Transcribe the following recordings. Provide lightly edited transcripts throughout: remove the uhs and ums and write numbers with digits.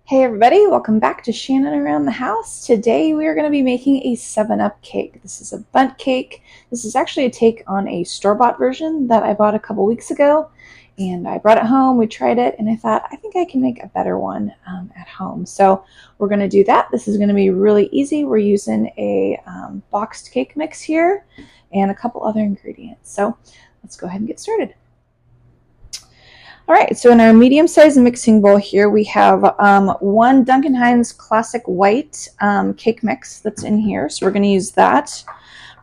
Hey everybody, welcome back to Shannon Around the House. Today we are going to be making a 7-Up cake. This is a bundt cake. This is actually a take on a store-bought version that I bought a couple weeks ago, and I brought it home, we tried it, and I thought I think I can make a better one at home. So we're going to do that. This is going to be really easy. We're using a boxed cake mix here and a couple other ingredients. So let's go ahead and get started. All right, so in our medium-sized mixing bowl here, we have one Duncan Hines Classic White cake mix that's in here. So we're going to use that.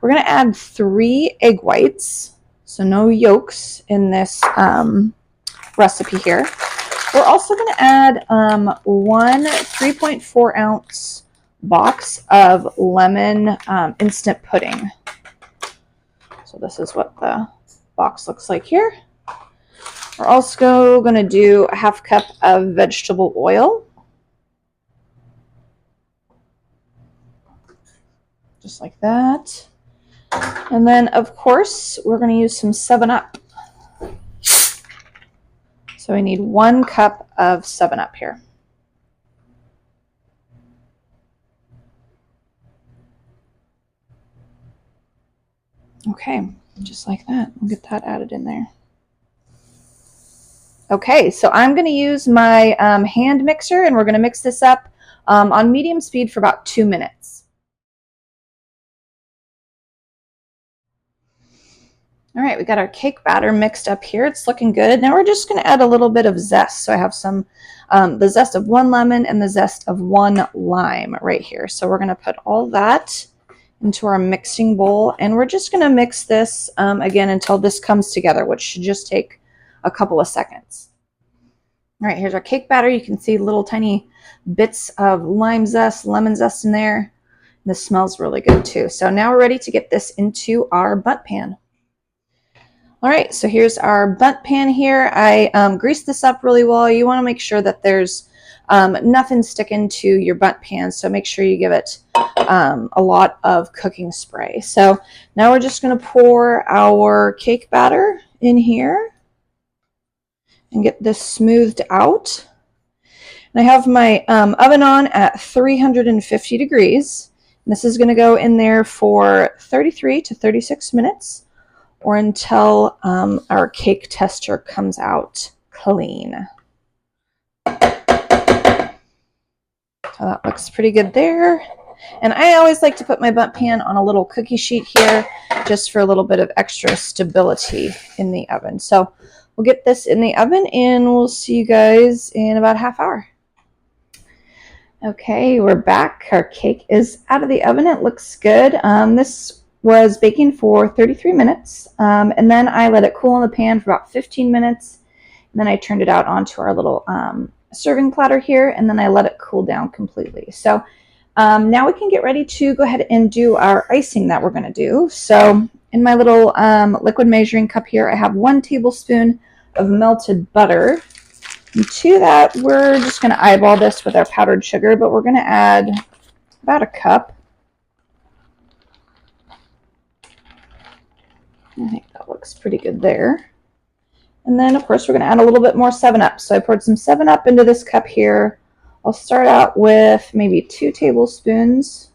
We're going to add 3 egg whites, so no yolks in this recipe here. We're also going to add one 3.4 ounce box of lemon instant pudding. So this is what the box looks like here. We're also going to do a half cup of vegetable oil. Just like that. And then, of course, we're going to use some 7-Up. So we need 1 cup of 7-Up here. Okay, just like that. We'll get that added in there. Okay, so I'm going to use my hand mixer, and we're going to mix this up on medium speed for about 2 minutes. All right, we got our cake batter mixed up here. It's looking good. Now we're just going to add a little bit of zest. So I have some, the zest of 1 lemon and the zest of 1 lime right here. So we're going to put all that into our mixing bowl, and we're just going to mix this again until this comes together, which should just take a couple of seconds. All right, here's our cake batter. You can see little tiny bits of lime zest, lemon zest in there. This smells really good too. So now we're ready to get this into our bundt pan. All right, so here's our bundt pan here. I greased this up really well. You want to make sure that there's nothing sticking to your bundt pan, so make sure you give it a lot of cooking spray. So now we're just going to pour our cake batter in here and get this smoothed out. And I have my oven on at 350 degrees. And this is going to go in there for 33 to 36 minutes or until our cake texture comes out clean. So that looks pretty good there. And I always like to put my bundt pan on a little cookie sheet here just for a little bit of extra stability in the oven. So we'll get this in the oven and we'll see you guys in about a half hour. Okay, we're back. Our cake is out of the oven. It looks good. This was baking for 33 minutes, and then I let it cool in the pan for about 15 minutes, and then I turned it out onto our little serving platter here, and then I let it cool down completely. So now we can get ready to go ahead and do our icing that we're going to do. So in my little liquid measuring cup here, I have 1 tablespoon of melted butter. And to that, we're just going to eyeball this with our powdered sugar, but we're going to add about a cup. I think that looks pretty good there. And then, of course, we're going to add a little bit more 7-Up. So I poured some 7-Up into this cup here. I'll start out with maybe 2 tablespoons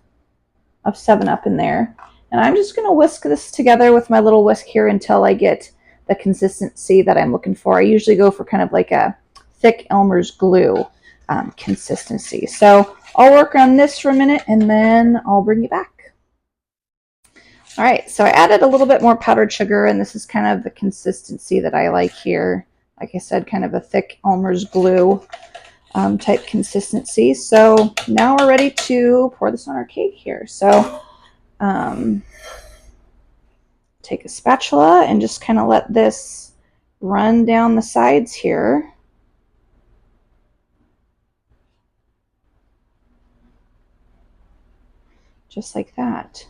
of 7-Up in there. And I'm just going to whisk this together with my little whisk here until I get the consistency that I'm looking for. I usually go for kind of like a thick Elmer's glue consistency. So I'll work on this for a minute and then I'll bring you back. All right, so I added a little bit more powdered sugar, and this is kind of the consistency that I like here. Like I said, kind of a thick Elmer's glue type consistency. So now we're ready to pour this on our cake here. So take a spatula and just kind of let this run down the sides here. Just like that.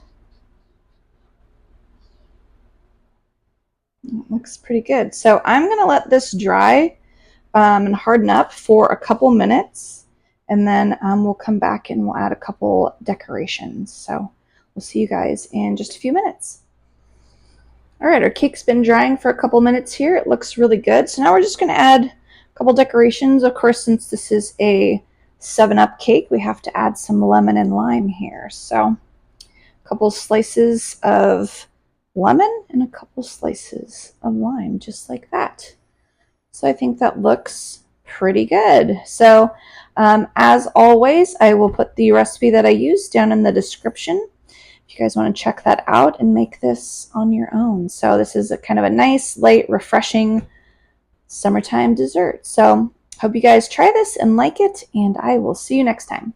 It looks pretty good. So I'm going to let this dry and harden up for a couple minutes, and then we'll come back and we'll add a couple decorations. So we'll see you guys in just a few minutes. All right, our cake's been drying for a couple minutes here. It looks really good. So now we're just going to add a couple decorations. Of course, since this is a 7-Up cake, we have to add some lemon and lime here. So a couple slices of lemon and a couple slices of lime, just like that. So I think that looks pretty good. So as always, I will put the recipe that I used down in the description if you guys want to check that out and make this on your own. So this is a kind of a nice, light, refreshing summertime dessert. So hope you guys try this and like it, and I will see you next time.